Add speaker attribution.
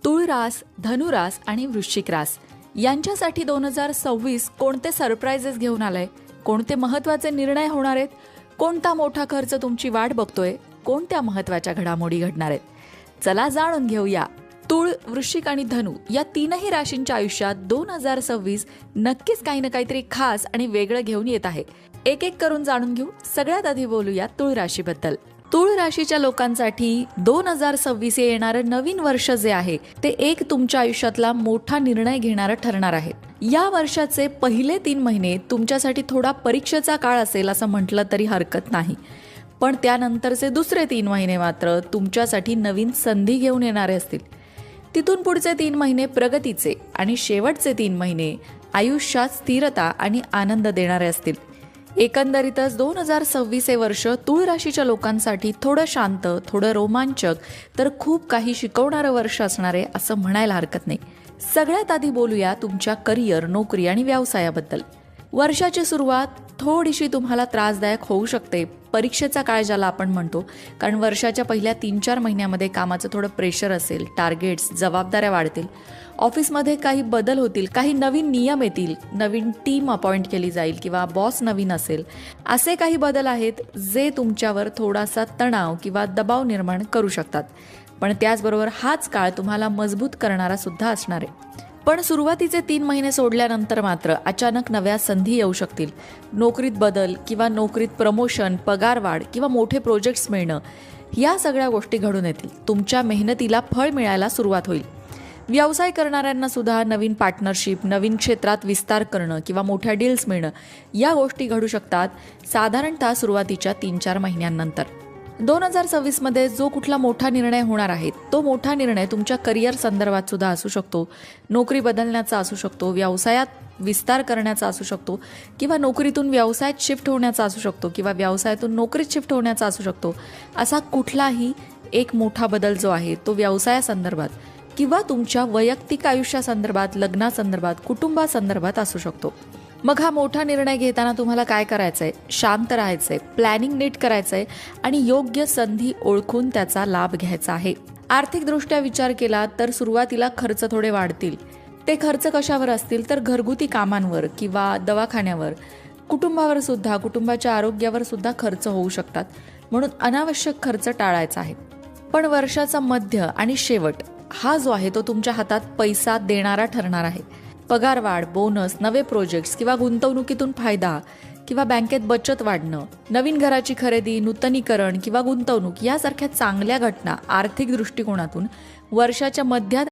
Speaker 1: तुळ रास, धनुरास आणि वृश्चिक रास यांच्यासाठी 2026 कोणते सरप्राइजेस घेऊन आलंय? कोणते महत्त्वाचे निर्णय होणार आहेत? कोणता मोठा खर्च तुमची वाट बघतोय? कोणत्या महत्त्वाच्या घडामोडी घडणार आहेत? चला जाणून घेऊया. तुळ, वृश्चिक आणि धनु या तीनही राशींच्या आयुष्यात 2026 नक्कीच काही ना काहीतरी खास आणि वेगळं घेऊन येत आहे. एक एक करून जाणून घेऊ. सगळ्यात आधी बोलूया तुळ राशीबद्दल. तुळ राशीच्या लोकांसाठी 2026 हे येणारं नवीन वर्ष जे आहे ते एक तुमच्या आयुष्यातला मोठा निर्णय घेणारं ठरणार आहे. या वर्षाचे पहिले 3 महिने तुमच्यासाठी थोडा परीक्षेचा काळ असेल असं म्हटलं तरी हरकत नाही. पण त्यानंतरचे दुसरे 3 महिने मात्र तुमच्यासाठी नवीन संधी घेऊन येणारे असतील. तिथून पुढचे 3 महिने प्रगतीचे आणि शेवटचे 3 महिने आयुष्यात स्थिरता आणि आनंद देणारे असतील. एकंदरीतच 2026 हे वर्ष तुळ राशीच्या लोकांसाठी थोडं शांत, थोडं रोमांचक तर खूप काही शिकवणारं वर्ष असणार आहे असं म्हणायला हरकत नाही. सगळ्यात आधी बोलूया तुमच्या करिअर, नोकरी आणि व्यवसायाबद्दल. वर्षाची सुरुवात थोडीशी तुम्हाला त्रासदायक होऊ शकते. परीक्षेचा काळ ज्याला आपण म्हणतो, कारण वर्षाच्या पहिल्या 3-4 महिन्यामध्ये कामाचं थोडं प्रेशर असेल, टार्गेट्स, जबाबदाऱ्या वाढतील, ऑफिसमध्ये काही बदल होतील, काही नवीन नियम येतील, नवीन टीम अपॉइंट केली जाईल किंवा बॉस नवीन असेल. असे काही बदल आहेत जे तुमच्यावर थोडासा तणाव किंवा दबाव निर्माण करू शकतात. पण त्याचबरोबर हाच काळ तुम्हाला मजबूत करणारा सुद्धा असणार आहे. पण सुरुवातीचे 3 महिने सोडल्यानंतर मात्र अचानक नव्या संधी येऊ शकतील. नोकरीत बदल किंवा नोकरीत प्रमोशन, पगारवाढ किंवा मोठे प्रोजेक्ट्स मिळणं, या सगळ्या गोष्टी घडून येतील. तुमच्या मेहनतीला फळ मिळायला सुरुवात होईल. व्यवसाय करणाऱ्यांना सुद्धा नवीन पार्टनरशिप, नवीन क्षेत्रात विस्तार करणं किंवा मोठ्या डील्स मिळणं, या गोष्टी घडू शकतात साधारणतः सुरुवातीच्या 3-4 महिन्यांनंतर. 2026 मध्ये जो कुठला मोठा निर्णय होणार आहे तो मोठा निर्णय तुमच्या करिअर संदर्भात सुद्धा असू शकतो, नोकरी बदलण्याचा असू शकतो, व्यवसायात विस्तार करण्याचा असू शकतो किंवा नोकरीतून व्यवसायात शिफ्ट होण्याचा असू शकतो किंवा व्यवसायातून नोकरीत शिफ्ट होण्याचा असू शकतो. असा कुठलाही एक मोठा बदल जो आहे तो व्यवसायासंदर्भात किंवा तुमच्या वैयक्तिक आयुष्यासंदर्भात, लग्नासंदर्भात, कुटुंबासंदर्भात असू शकतो. मग हा मोठा निर्णय घेताना तुम्हाला काय करायचंय? शांत राहायचंय, प्लॅनिंग नीट करायचंय आणि योग्य संधी ओळखून त्याचा लाभ घ्यायचा आहे. आर्थिकदृष्ट्या विचार केला तर सुरुवातीला खर्च थोडे वाढतील. ते खर्च कशावर असतील तर घरगुती कामांवर किंवा दवाखान्यावर, कुटुंबावर सुद्धा, कुटुंबाच्या आरोग्यावर सुद्धा खर्च होऊ शकतात. म्हणून अनावश्यक खर्च टाळायचा आहे. पण वर्षाचा मध्य आणि शेवट हा जो आहे तो तुमच्या हातात पैसा देणारा ठरणार आहे. पगारवाढ, बोनस, नवे प्रोजेक्ट्स किंवा गुंतवणुकीतून फायदा किंवा बँकेत बचत वाढणं, नवीन घराची खरेदी, नूतनीकरण किंवा गुंतवणूक यासारख्या चांगल्या घटना आर्थिक दृष्टिकोनातून वर्षाच्या मध्यात